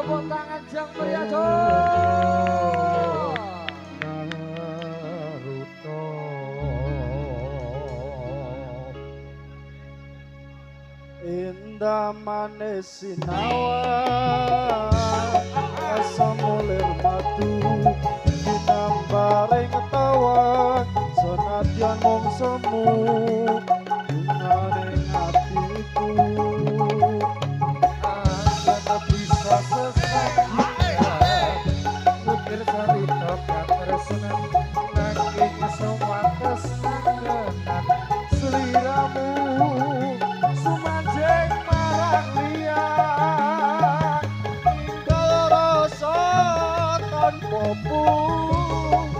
tepuk tangan jang meriah jo. Naruto indah manis sinawan asam mulir madu dinambaring tawa senadyan mung semu bunganing atiku Angkat bisa sesajian Bukir cerita katresenan Nanging semua kesenangan Seliramu Sumajeng marang liang Kalau rasa tanpa pungkasan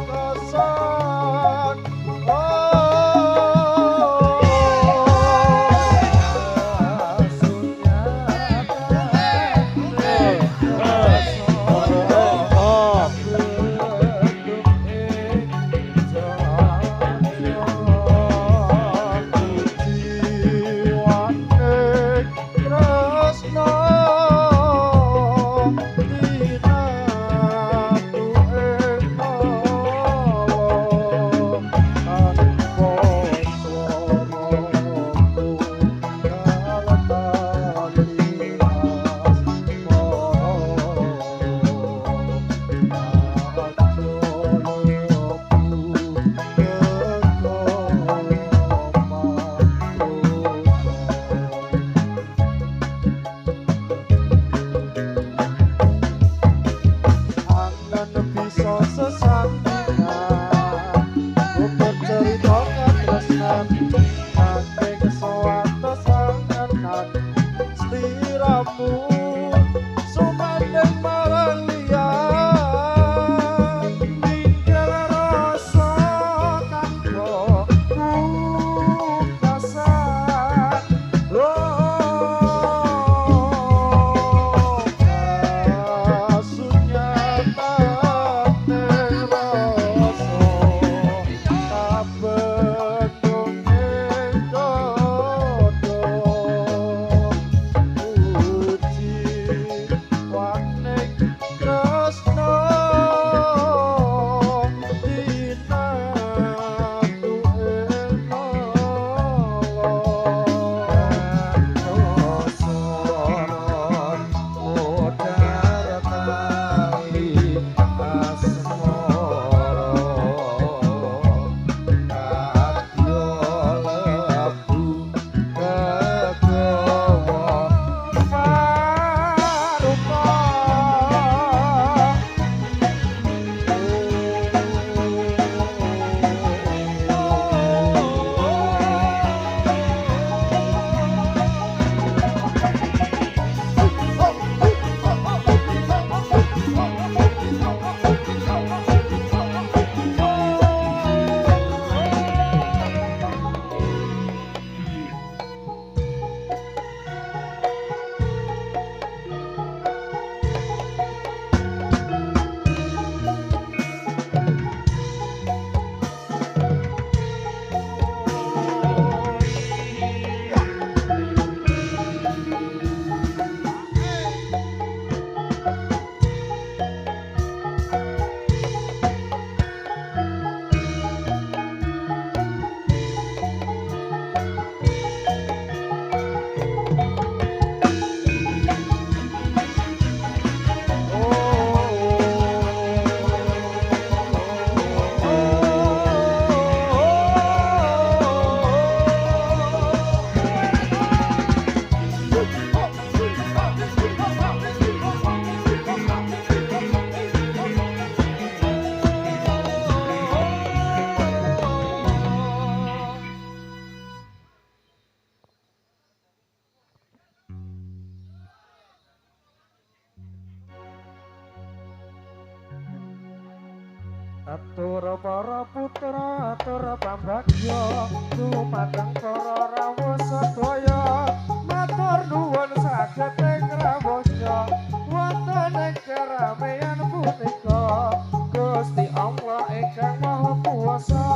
Atur para putra, atur pambagya, dumateng para rawuh sedaya, matur nuwun saged ing rawuhnya, wonten ing kerameyan punika, Gusti Allah ingkang Maha Kuwasa,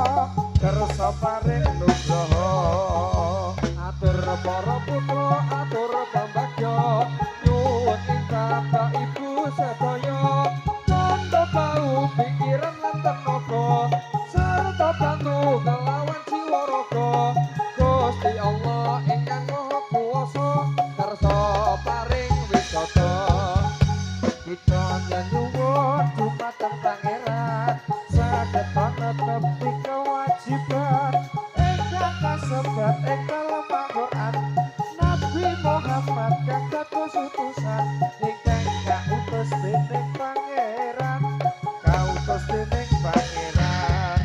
kersa paring nugraha. Atur para putra, atur pambagya, nyuwun ing Bapak Ibu kewajiban ingkang kasebat ing dalem Al-Qur'an Nabi Muhammad kang dados utusan ingkang kautus dening pangeran kautus dening pangeran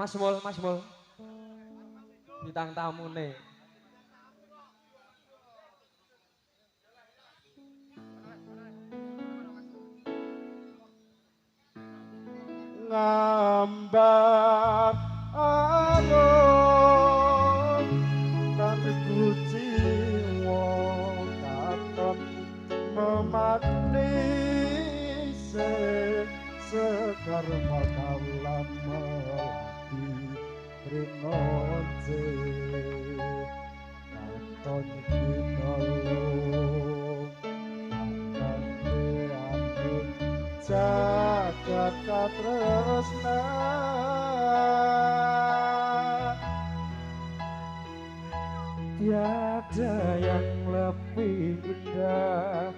Mas Mul, bintang tamune. Ngambang alun dan kuciwa katon memakni sekar makalan melati rinonce katon kinolong jagat katresna Tiada yang lebih indah,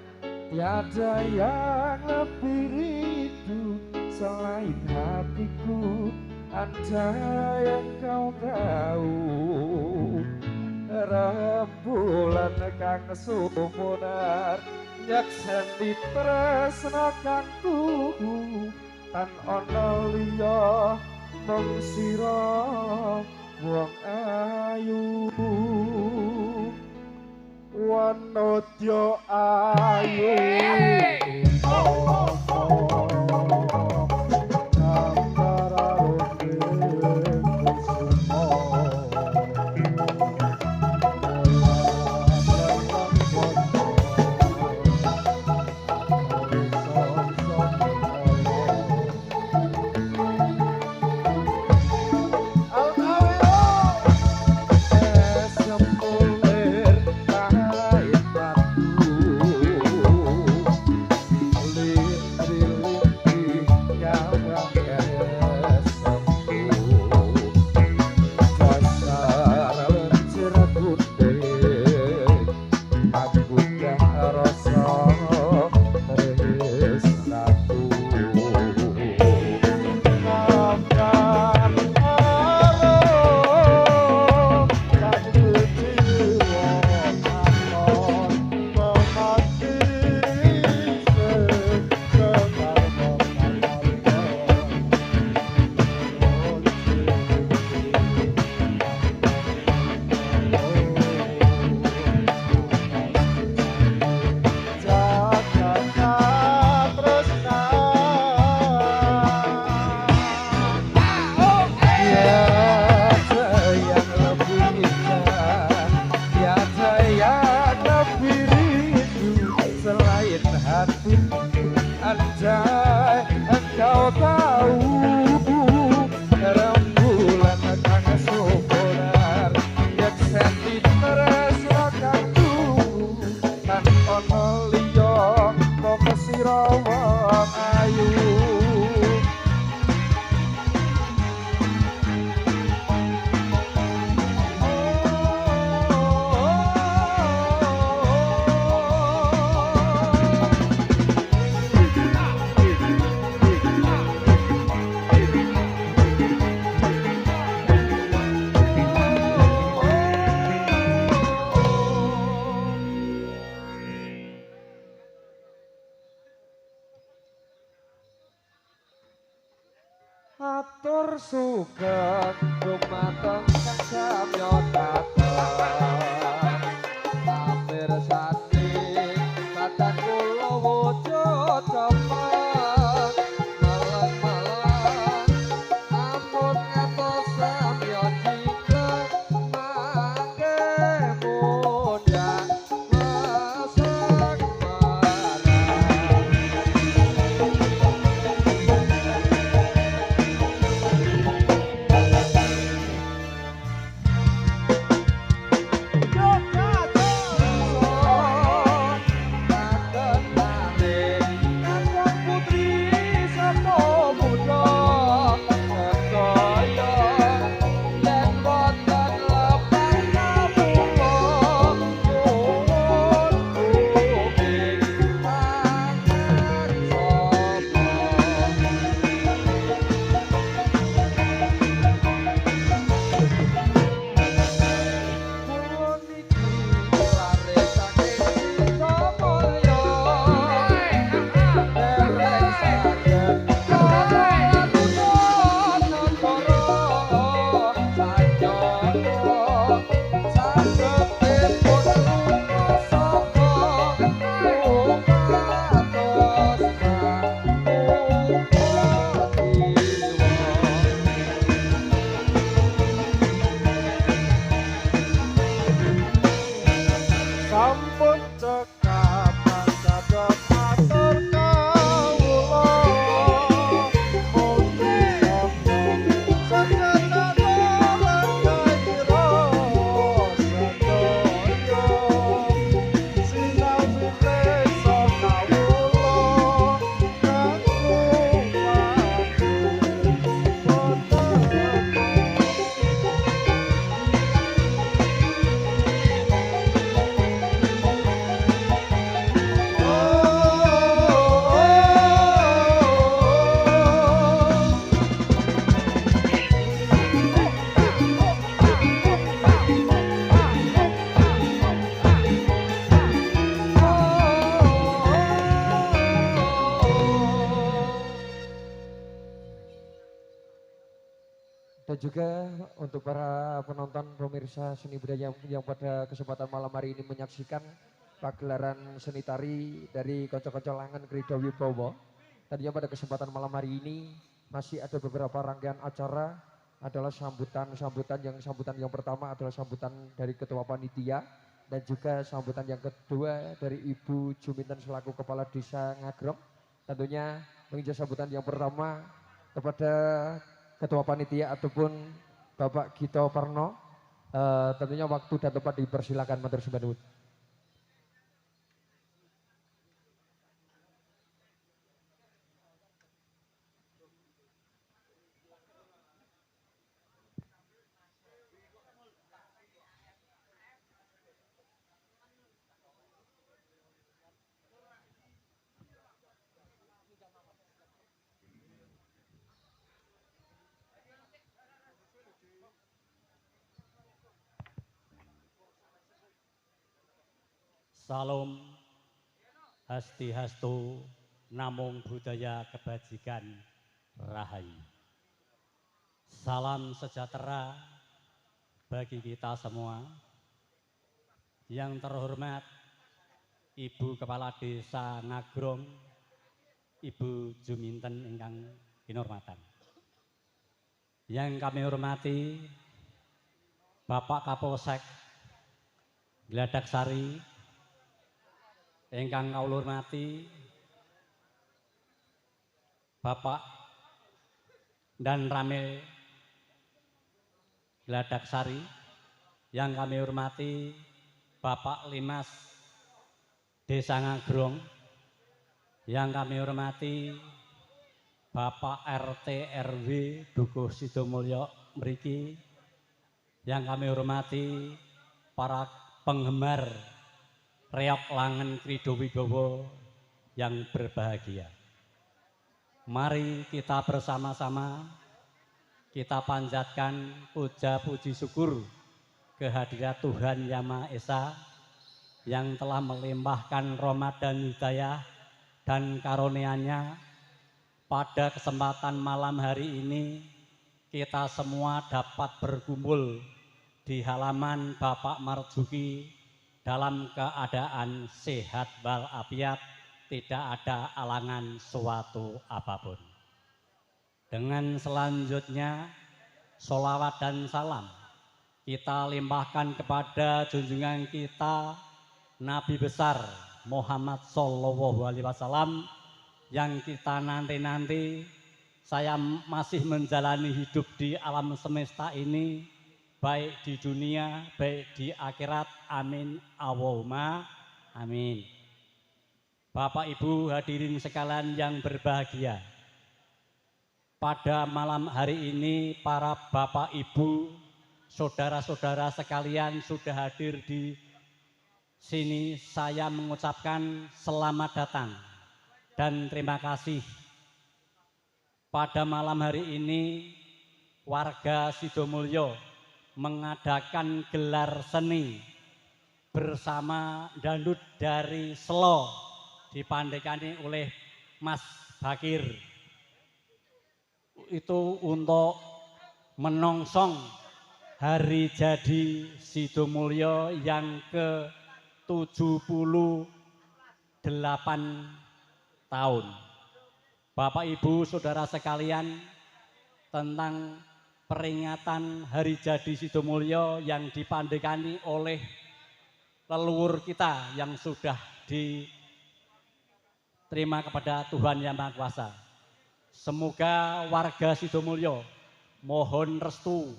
tiada yang lebih rindu selain hatiku. Andai yang kau tahu rembulan kang sumunar nyakseni tresna kang tuhu tan ana liya mung sira wong ayu wanodya ayu Andai engkau tahu rembulan kang sumunar nyakseni tresna kang tuhu tan ana liya mung sira wong ayu Atur sugeng dumateng kang samyata pamirsani kadang kula wujud cepet malang-malang ampun ngatos samya jiklek sampun cekap cacat matur kawula mugi sabda sakjana kaira sedaya sinau bisa kawula kanggo Dan juga untuk para penonton pemirsa seni budaya yang pada kesempatan malam hari ini menyaksikan pagelaran seni tari dari Konco-Konco Langen Krida Wibowo. Tadinya pada kesempatan malam hari ini masih ada beberapa rangkaian acara adalah sambutan yang pertama adalah sambutan dari Ketua Panitia dan juga sambutan yang kedua dari Ibu Juminten selaku Kepala Desa Ngagrong. Tentunya menginjak sambutan yang pertama kepada Ketua Panitia ataupun Bapak Gito Parno, tentunya waktu dan tempat dipersilakan matur sembah nuwun. Salam Hasti Hastu Namung Budaya Kebajikan Rahayu. Salam sejahtera bagi kita semua. Yang terhormat Ibu Kepala Desa Ngagrong, Ibu Juminten ingkang kinurmatan. Yang kami hormati Bapak Kapolsek Gladak Sari, ingkang kawula hormati Bapak dan Ramil Gladak Sari, yang kami hormati Bapak Limas Desa Ngagrong, yang kami hormati Bapak RT RW Dukuh Sidomulyo mriki, yang kami hormati para penggemar Reok Langen Krida Wibowo yang berbahagia. Mari kita bersama-sama kita panjatkan puja puji syukur kehadirat Tuhan Yang Maha Esa yang telah melimpahkan rahmat dan hidayah dan karunia-Nya pada kesempatan malam hari ini kita semua dapat berkumpul di halaman Bapak Marzuki dalam keadaan sehat walafiat, tidak ada alangan suatu apapun. Dengan selanjutnya, sholawat dan salam kita limpahkan kepada junjungan kita Nabi besar Muhammad Sallallahu Alaihi Wasallam yang kita nanti-nanti saya masih menjalani hidup di alam semesta ini, baik di dunia, baik di akhirat, amin, Allahumma, amin. Bapak Ibu hadirin sekalian yang berbahagia, pada malam hari ini para Bapak Ibu, saudara-saudara sekalian sudah hadir di sini, saya mengucapkan selamat datang dan terima kasih. Pada malam hari ini warga Sidomulyo mengadakan gelar seni bersama dangdut dari Selo dipandekani oleh Mas Bakir. Itu untuk menongsong hari jadi Sidomulyo yang ke-78 tahun. Bapak Ibu Saudara sekalian, tentang peringatan hari jadi Sidomulyo yang dipandekani oleh leluhur kita yang sudah diterima kepada Tuhan Yang Maha Kuasa. Semoga warga Sidomulyo mohon restu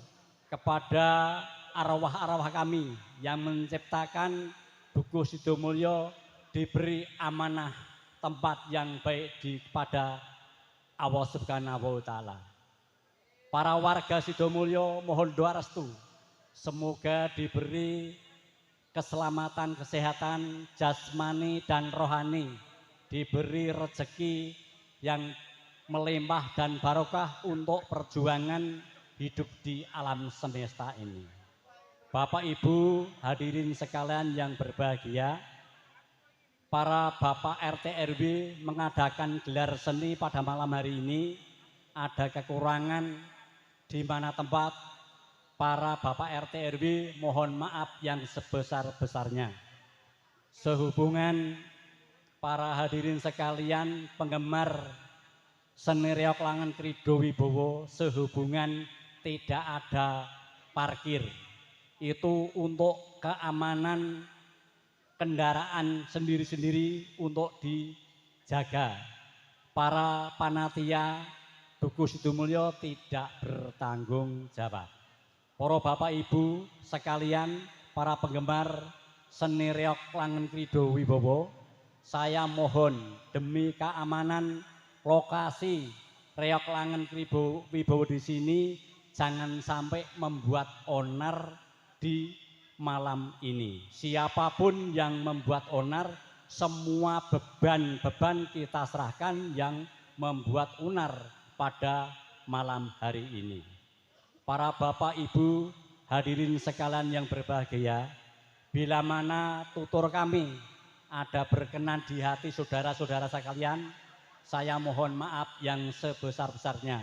kepada arwah-arwah kami yang menciptakan Dukuh Sidomulyo diberi amanah tempat yang baik kepada Allah Subhanahu wa Ta'ala. Para warga Sidomulyo mohon doa restu, semoga diberi keselamatan, kesehatan, jasmani dan rohani, diberi rezeki yang melimpah dan barokah untuk perjuangan hidup di alam semesta ini. Bapak Ibu hadirin sekalian yang berbahagia, para Bapak RT RW mengadakan gelar seni pada malam hari ini ada kekurangan di mana tempat para Bapak RT RW mohon maaf yang sebesar-besarnya. Sehubungan para hadirin sekalian penggemar seni reok Langen Krido Wibowo, sehubungan tidak ada parkir. Itu untuk keamanan kendaraan sendiri-sendiri untuk dijaga. Para panitia Dukuh Sidomulyo tidak bertanggung jawab. Para Bapak Ibu sekalian, para penggemar seni reok Langen Krido Wibowo, saya mohon demi keamanan lokasi reok Langen Krido Wibowo di sini jangan sampai membuat onar di malam ini. Siapapun yang membuat onar, semua beban-beban kita serahkan yang membuat onar pada malam hari ini. Para Bapak Ibu hadirin sekalian yang berbahagia, bila mana tutur kami ada berkenan di hati saudara-saudara sekalian, saya mohon maaf yang sebesar-besarnya.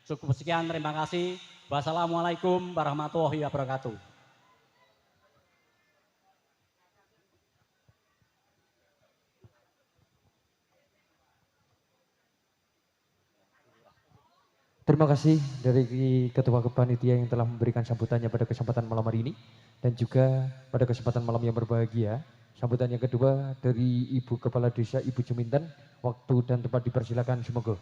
Cukup sekian, terima kasih. Wassalamualaikum warahmatullahi wabarakatuh. Terima kasih dari Ketua Panitia yang telah memberikan sambutannya pada kesempatan malam hari ini dan juga pada kesempatan malam yang berbahagia. Sambutan yang kedua dari Ibu Kepala Desa Ibu Juminten, waktu dan tempat dipersilakan semoga.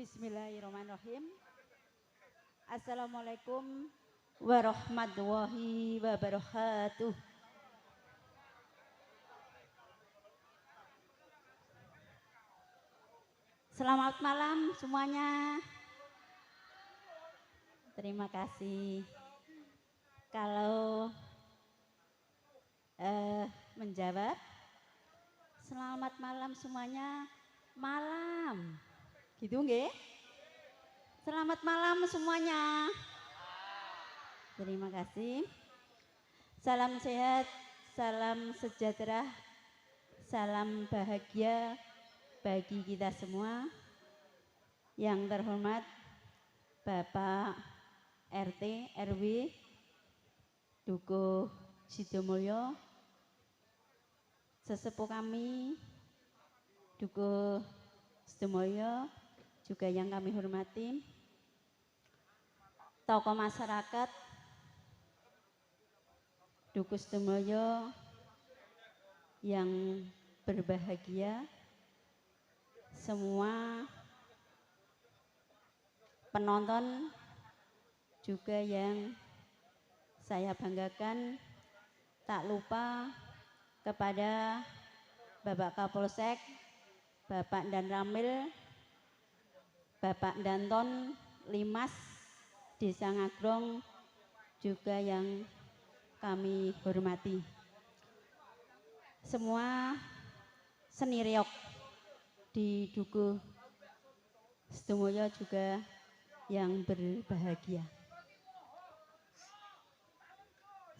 Bismillahirrahmanirrahim. Assalamualaikum warahmatullahi wabarakatuh. Selamat malam semuanya. Terima kasih. Kalau menjawab, selamat malam semuanya. Malam. Gitu nggih? Selamat malam semuanya. Terima kasih. Salam sehat, salam sejahtera, salam bahagia bagi kita semua. Yang terhormat Bapak RT RW Dukuh Sidomulyo, sesepuh kami Dukuh Sidomulyo, juga yang kami hormati tokoh masyarakat Dukuh Sidomulyo yang berbahagia, semua penonton juga yang saya banggakan, tak lupa kepada Bapak Kapolsek, Bapak Dan Ramil, Bapak Danton Limas Desa Ngagrong, juga yang kami hormati. Semua seni reok di Dukuh Sidomulyo juga yang berbahagia.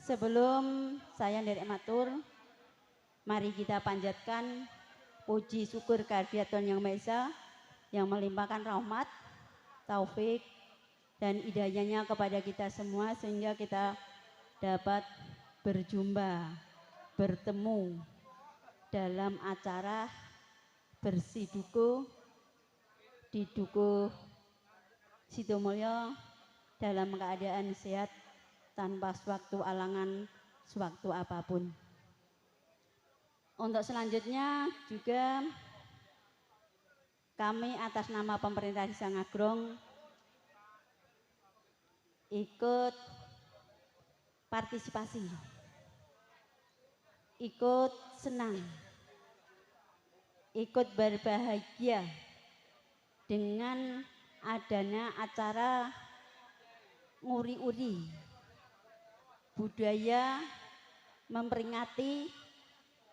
Sebelum saya nderek matur, mari kita panjatkan puji syukur kehadirat Tuhan Yang Maha Esa yang melimpahkan rahmat, taufik, dan hidayahnya kepada kita semua sehingga kita dapat berjumpa, bertemu dalam acara bersih dukuh di Dukuh Sidomulyo dalam keadaan sehat tanpa suatu alangan sewaktu apapun. Untuk selanjutnya juga kami atas nama pemerintah Desa Ngagrong ikut partisipasi, ikut senang, ikut berbahagia dengan adanya acara nguri-uri budaya memperingati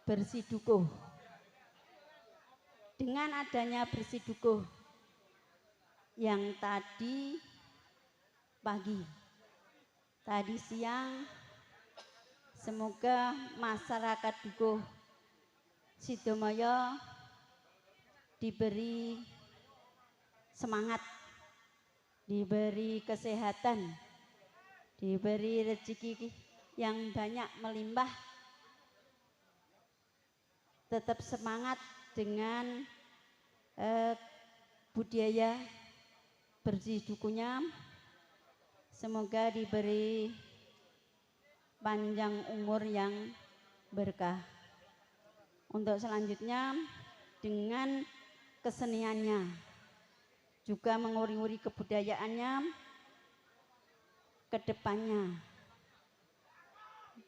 bersih dukuh. Dengan adanya bersih dukuh yang tadi pagi, tadi siang, semoga masyarakat dukuh Sidomulyo diberi semangat, diberi kesehatan, diberi rezeki yang banyak melimpah, tetap semangat dengan budaya bersih dukuhnya. Semoga diberi panjang umur yang berkah. Untuk selanjutnya dengan keseniannya, juga menguri-uri kebudayaannya, ke depannya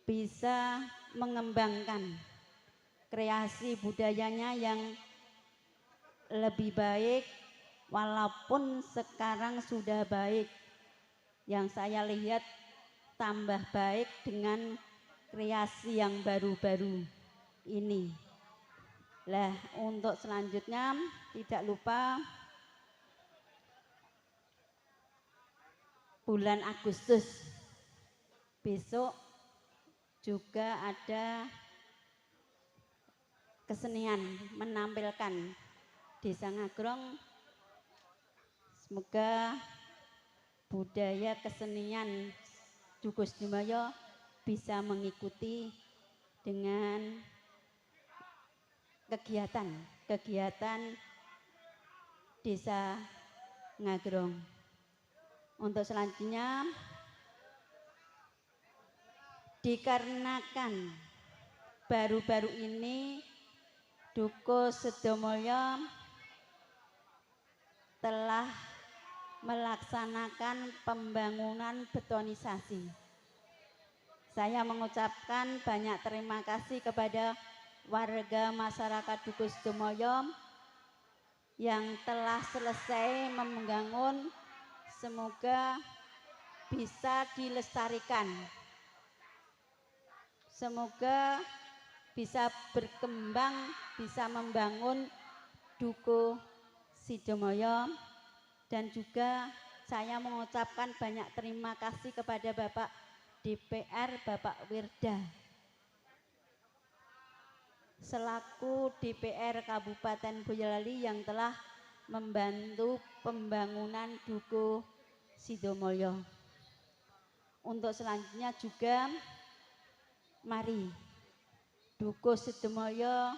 bisa mengembangkan kreasi budayanya yang lebih baik, walaupun sekarang sudah baik. Yang saya lihat tambah baik dengan kreasi yang baru-baru ini. Lah, untuk selanjutnya tidak lupa bulan Agustus besok juga ada kesenian menampilkan Desa Ngagrong. Semoga budaya kesenian Dukuh Sidomulyo bisa mengikuti dengan kegiatan Desa Ngagrong. Untuk selanjutnya, dikarenakan baru-baru ini Dukuh Sidomulyo telah melaksanakan pembangunan betonisasi. Saya mengucapkan banyak terima kasih kepada warga masyarakat Dukuh Sidomulyo yang telah selesai membangun. Semoga bisa dilestarikan, semoga bisa berkembang, bisa membangun Dukuh Sidomulyo. Dan juga saya mengucapkan banyak terima kasih kepada Bapak DPR, Bapak Wirda, selaku DPR Kabupaten Boyolali yang telah membantu pembangunan Dukuh Sidomulyo. Untuk selanjutnya juga mari Dukuh Sidomulyo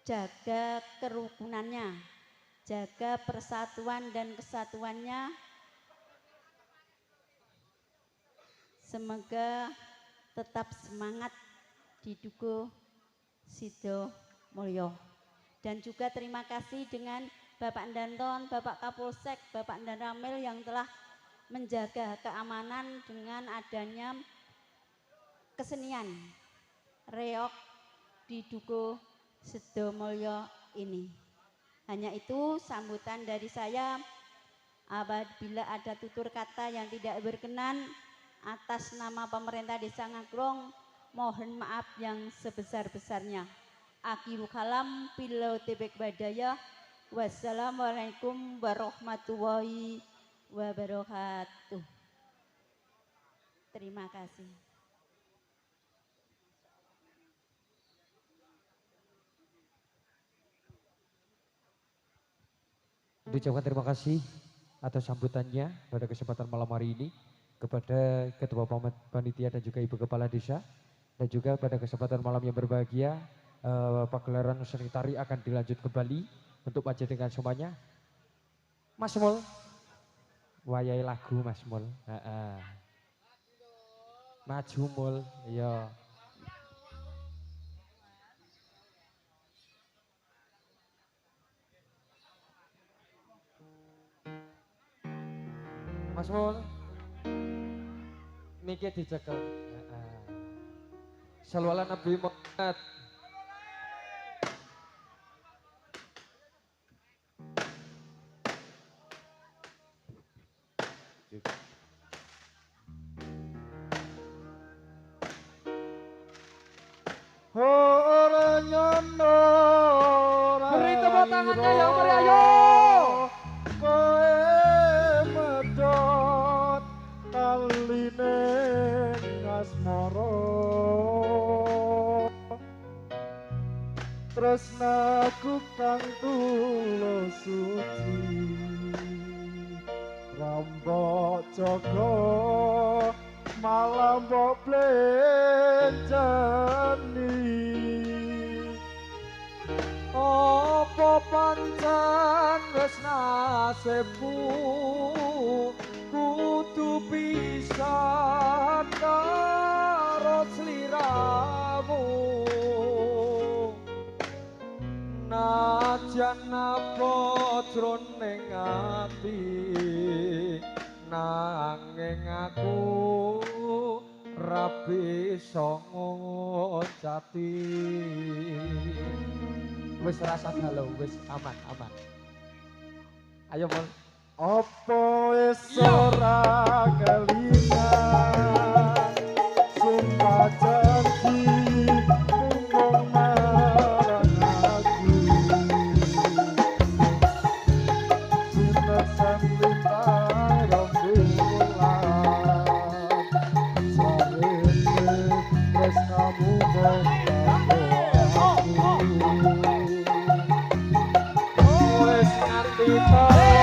jaga kerukunannya, jaga persatuan dan kesatuannya. Semoga tetap semangat di Dukuh Sidomulyo. Dan juga terima kasih dengan Bapak Danton, Bapak Kapolsek, Bapak Dan Ramil yang telah menjaga keamanan dengan adanya kesenian reog di Dukuh Sidomulyo ini. Hanya itu sambutan dari saya. Apabila ada tutur kata yang tidak berkenan atas nama pemerintah Desa Ngagrong, mohon maaf yang sebesar-besarnya. Akhirul kalam billahi taufiq hidayah. Wassalamualaikum warahmatullahi wabarakatuh. Terima kasih. Diucapkan terima kasih atas sambutannya pada kesempatan malam hari ini kepada Ketua Panitia dan juga Ibu Kepala Desa, dan juga pada kesempatan malam yang berbahagia pagelaran seni tari akan dilanjut kembali untuk panjenengan semuanya. Mas Mul, wayai lagu Mas Mul. Maju Mul, iya. Mas Mul, mikir dicekel. Salwalan Nabi Muhammad. Ora nyono Beri tepuk tangannya yang meriah, ayo. Koe medhot taline asmara tresnaku kang tulus suci rambok jaga malam mbok blenceni apa pancen wis nasibku kudu pisan karo sliramu najan napa jroning ati nanging aku ra bisa ngocati. Wis rasa galau, wis aman. Ayo Mul. apa wis ora kelingan sumpah janji mung marang aku sinesan lintang rembulan sarene tresnamu Wis nganti kowe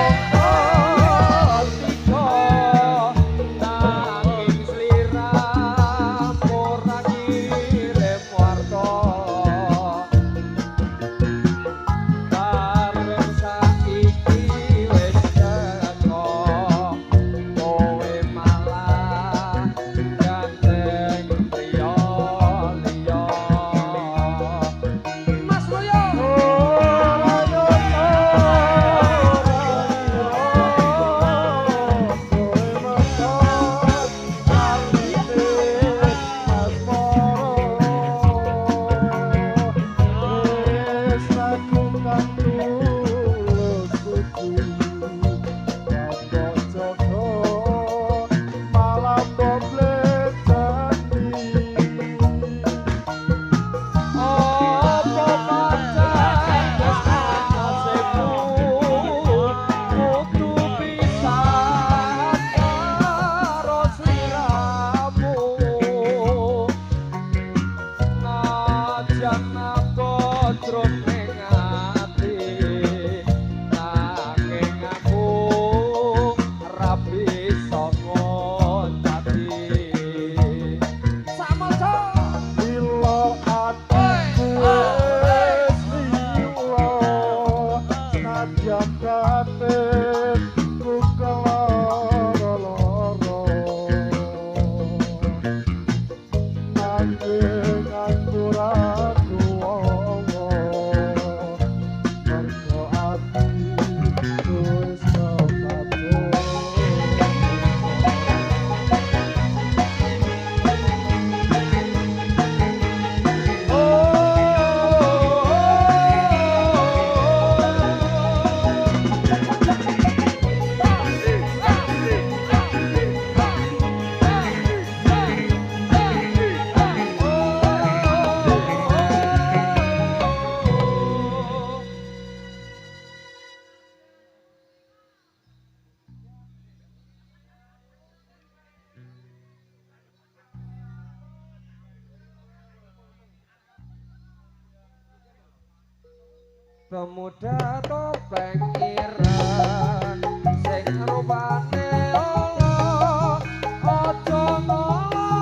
pemuda topeng ireng sing rupane ala aja ngolo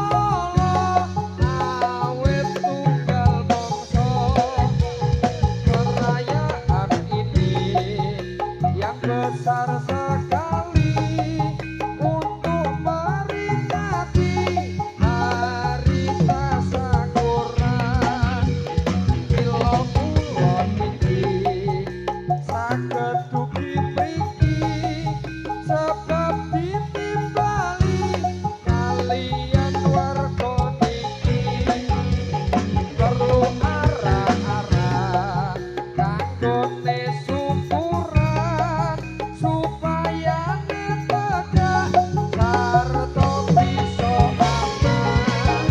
awit tunggal bangsa perayaan ini yang besar sekali untuk memperingati hari tasyakuran mila kula niki saged dugi mriki sebab ditimbali kalian warga niki perlu arah-arah kanggone syukuran supaya netegak sarta bisa aman.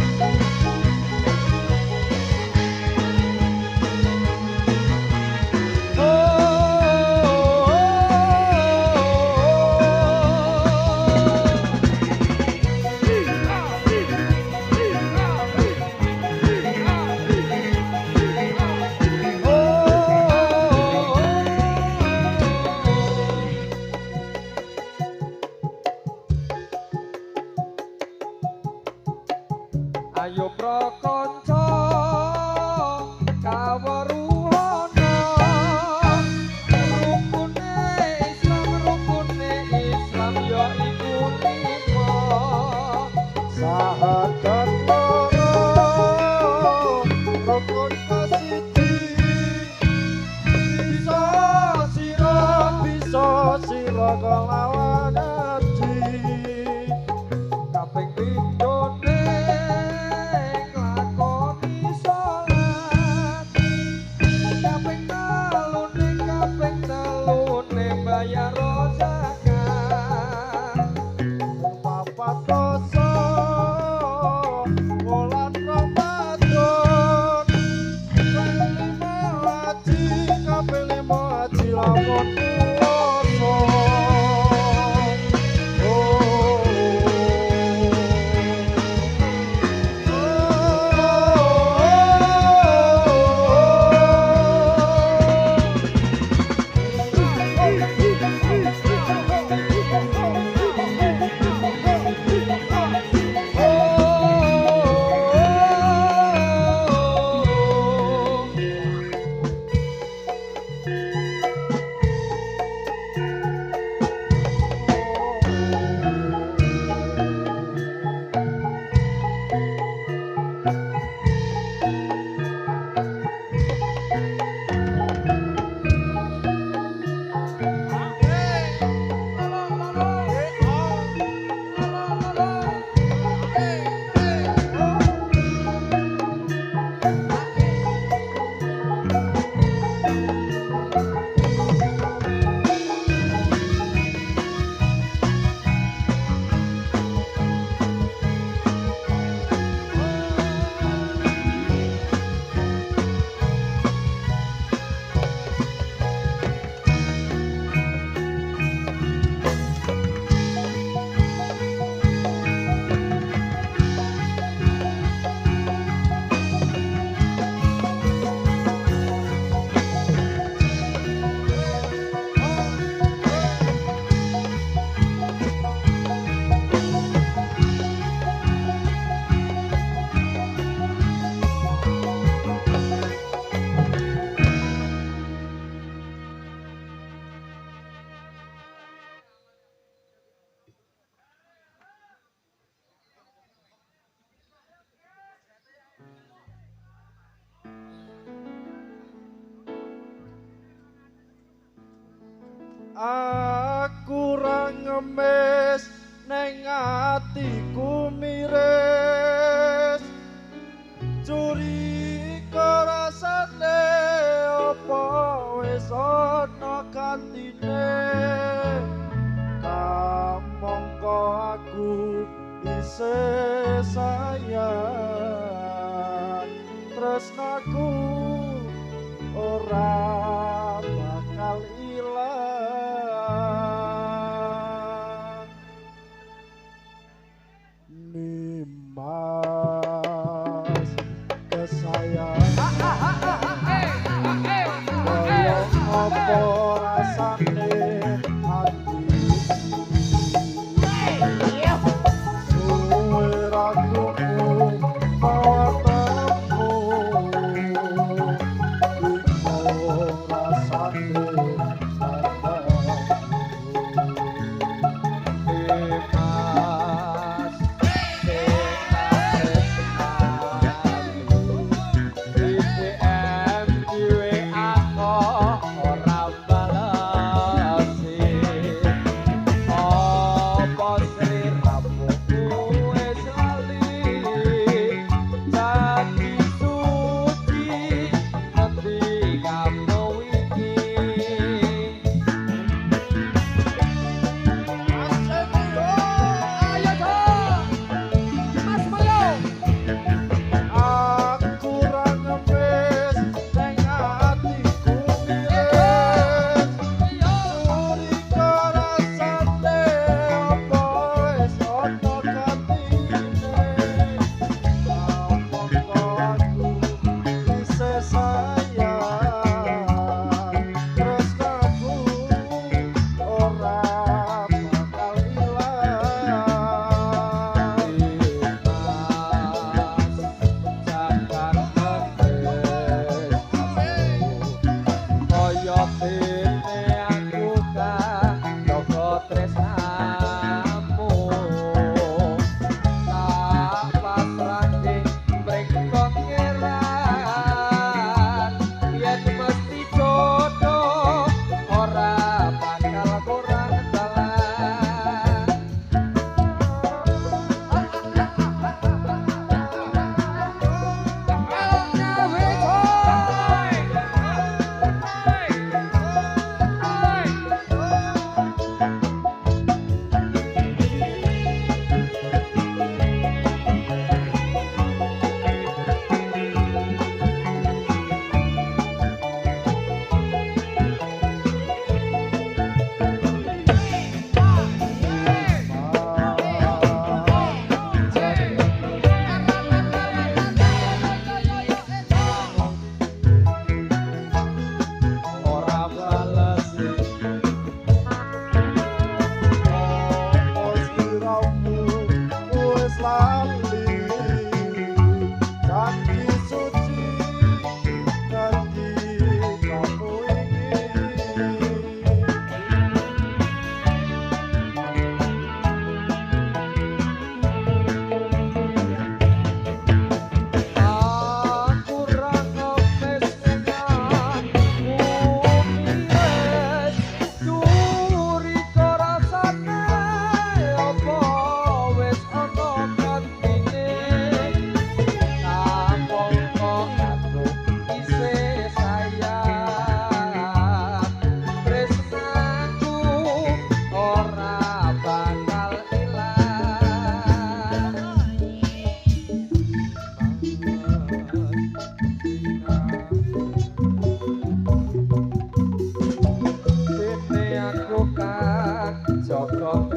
Ayo prakanca kaweruhana rukune Islam ya iku lima Sahadat loro rukun kasiji bisa sira kelawan aji kaping pindhone nglakoni salat kaping telune bayar zakat papat dosa wulan Ramadan kaping lima haji lamun puasa Aku ra ngemis neng atiku miris curiga rasane apa wis ana kantine kamangka aku isih sayang tresnaku ora bakal ilang Nimas kesayangan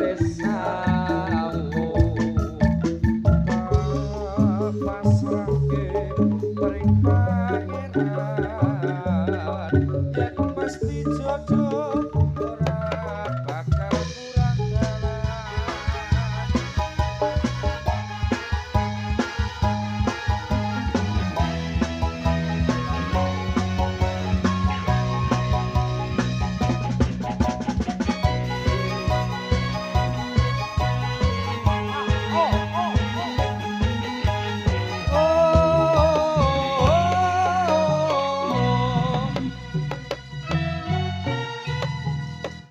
tresna